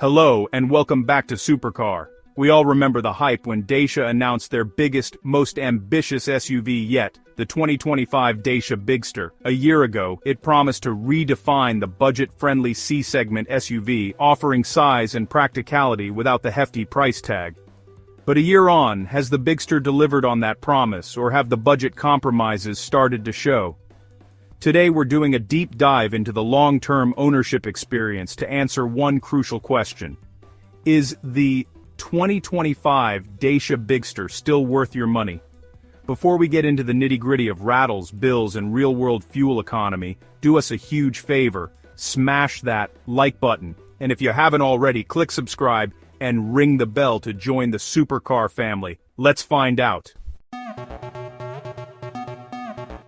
Hello and welcome back to Supercar. We all remember the hype when Dacia announced their biggest, most ambitious SUV yet, the 2025 Dacia Bigster. A year ago, it promised to redefine the budget-friendly C-segment SUV, offering size and practicality without the hefty price tag. But a year on, has the Bigster delivered on that promise, or have the budget compromises started to show? Today we're doing a deep dive into the long-term ownership experience to answer one crucial question. Is the 2025 Dacia Bigster still worth your money? Before we get into the nitty-gritty of rattles, bills, and real-world fuel economy, do us a huge favor, smash that like button, and if you haven't already, click subscribe and ring the bell to join the Supercar family. Let's find out.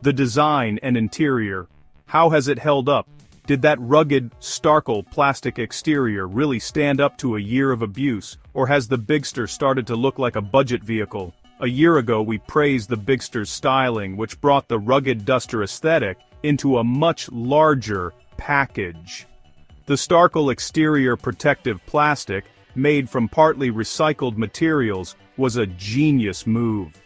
The design and interior. How has it held up? Did that rugged, Starkle plastic exterior really stand up to a year of abuse, or has the Bigster started to look like a budget vehicle? A year ago we praised the Bigster's styling, which brought the rugged duster aesthetic into a much larger package. The Starkle exterior protective plastic, made from partly recycled materials, was a genius move.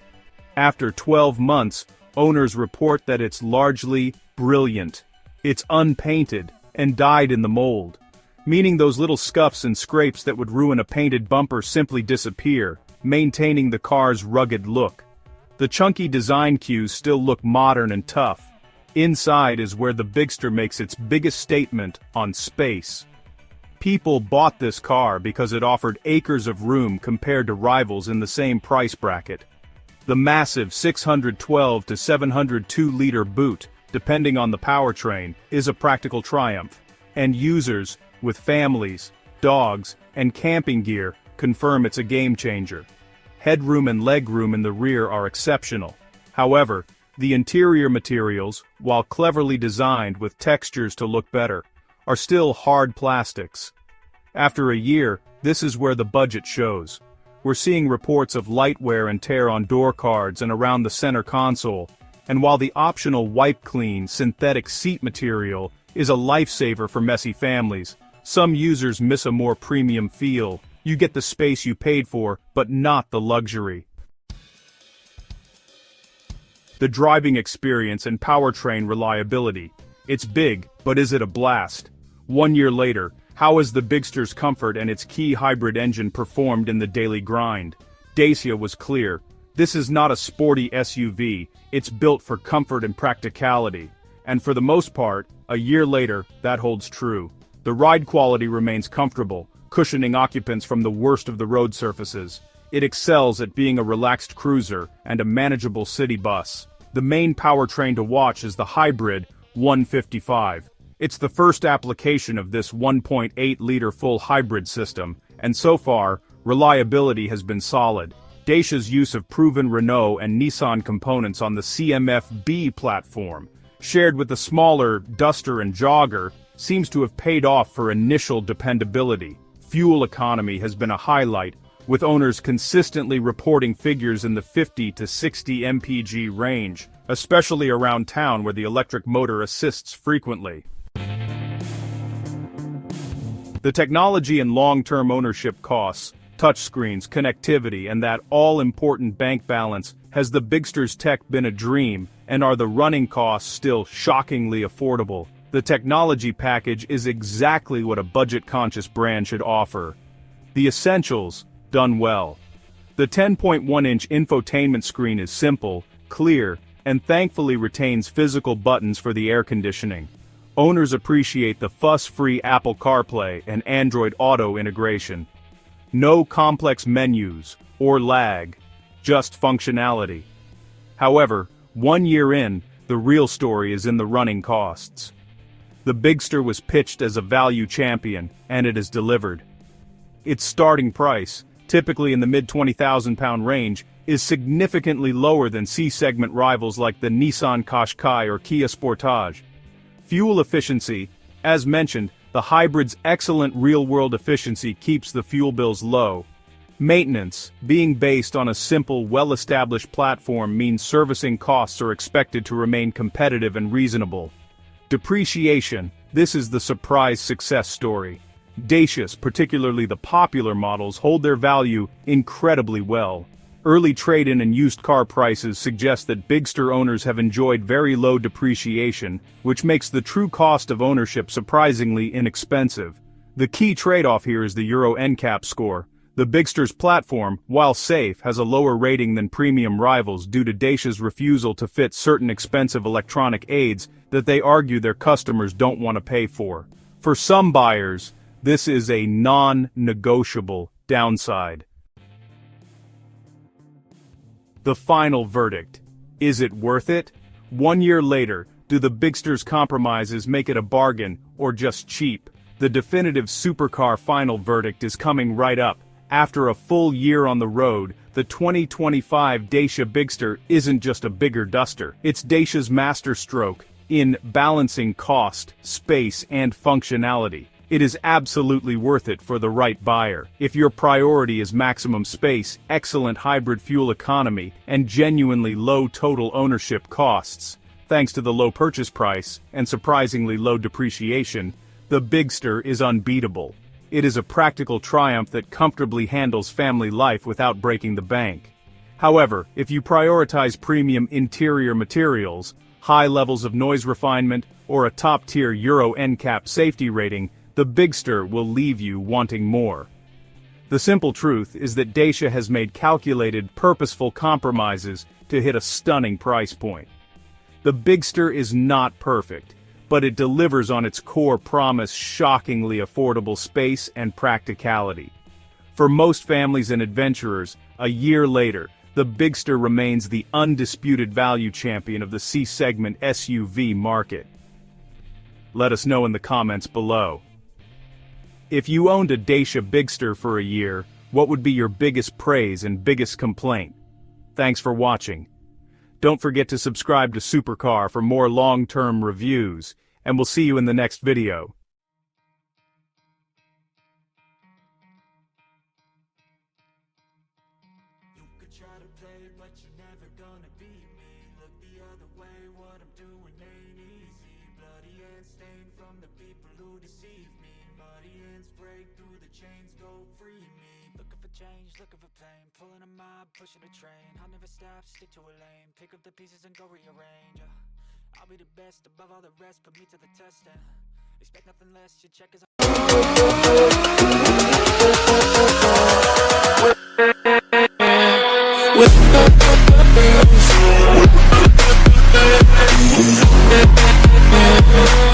After 12 months, owners report that it's largely brilliant. It's unpainted and dyed in the mold, meaning those little scuffs and scrapes that would ruin a painted bumper simply disappear, maintaining the car's rugged look. The chunky design cues still look modern and tough. Inside is where the Bigster makes its biggest statement on space. People bought this car because it offered acres of room compared to rivals in the same price bracket. The massive 612 to 702-liter boot, depending on the powertrain, is a practical triumph, and users, with families, dogs, and camping gear, confirm it's a game-changer. Headroom and legroom in the rear are exceptional. However, the interior materials, while cleverly designed with textures to look better, are still hard plastics. After a year, this is where the budget shows. We're seeing reports of light wear and tear on door cards and around the center console, and while the optional wipe-clean synthetic seat material is a lifesaver for messy families, some users miss a more premium feel. You get the space you paid for, but not the luxury. The driving experience and powertrain reliability. It's big, but is it a blast? 1 year later, how has the Bigster's comfort and its key hybrid engine performed in the daily grind? Dacia was clear. This is not a sporty SUV, it's built for comfort and practicality. And for the most part, a year later, that holds true. The ride quality remains comfortable, cushioning occupants from the worst of the road surfaces. It excels at being a relaxed cruiser and a manageable city bus. The main powertrain to watch is the hybrid 155. It's the first application of this 1.8-liter full hybrid system, and so far, reliability has been solid. Dacia's use of proven Renault and Nissan components on the CMF-B platform, shared with the smaller Duster and Jogger, seems to have paid off for initial dependability. Fuel economy has been a highlight, with owners consistently reporting figures in the 50 to 60 mpg range, especially around town where the electric motor assists frequently. The technology and long-term ownership costs, touchscreens, connectivity, and that all-important bank balance, has the Bigster's tech been a dream, and are the running costs still shockingly affordable? The technology package is exactly what a budget-conscious brand should offer. The essentials, done well. The 10.1-inch infotainment screen is simple, clear, and thankfully retains physical buttons for the air conditioning. Owners appreciate the fuss-free Apple CarPlay and Android Auto integration. No complex menus or lag, just functionality. However, 1 year in, the real story is in the running costs. The Bigster was pitched as a value champion, and it has delivered. Its starting price, typically in the mid-£20,000 range, is significantly lower than C-segment rivals like the Nissan Qashqai or Kia Sportage. Fuel efficiency, as mentioned, the hybrid's excellent real-world efficiency keeps the fuel bills low. Maintenance, being based on a simple, well-established platform, means servicing costs are expected to remain competitive and reasonable. Depreciation, this is the surprise success story. Dacias, particularly the popular models, hold their value incredibly well. Early trade-in and used car prices suggest that Bigster owners have enjoyed very low depreciation, which makes the true cost of ownership surprisingly inexpensive. The key trade-off here is the Euro NCAP score. The Bigster's platform, while safe, has a lower rating than premium rivals due to Dacia's refusal to fit certain expensive electronic aids that they argue their customers don't want to pay for. For some buyers, this is a non-negotiable downside. The final verdict. Is it worth it? 1 year later, do the Bigster's compromises make it a bargain, or just cheap? The definitive supercar final verdict is coming right up. After a full year on the road, the 2025 Dacia Bigster isn't just a bigger duster. It's Dacia's masterstroke in balancing cost, space, and functionality. It is absolutely worth it for the right buyer. If your priority is maximum space, excellent hybrid fuel economy, and genuinely low total ownership costs, thanks to the low purchase price and surprisingly low depreciation, the Bigster is unbeatable. It is a practical triumph that comfortably handles family life without breaking the bank. However, if you prioritize premium interior materials, high levels of noise refinement, or a top-tier Euro NCAP safety rating, the Bigster will leave you wanting more. The simple truth is that Dacia has made calculated, purposeful compromises to hit a stunning price point. The Bigster is not perfect, but it delivers on its core promise: shockingly affordable space and practicality. For most families and adventurers, a year later, the Bigster remains the undisputed value champion of the C-segment SUV market. Let us know in the comments below. If you owned a Dacia Bigster for a year, what would be your biggest praise and biggest complaint? Thanks for watching. Don't forget to subscribe to Supercar for more long-term reviews, and we'll see you in the next video. Try to play, but you're never gonna beat me. Look the other way, what I'm doing ain't easy. Bloody hands stained from the people who deceive me. Muddy hands break through the chains, go free me. Looking for change, looking for pain. Pulling a mob, pushing a train. I'll never stop, stick to a lane. Pick up the pieces and go rearrange. I'll be the best above all the rest, put me to the test and expect nothing less. Your check is with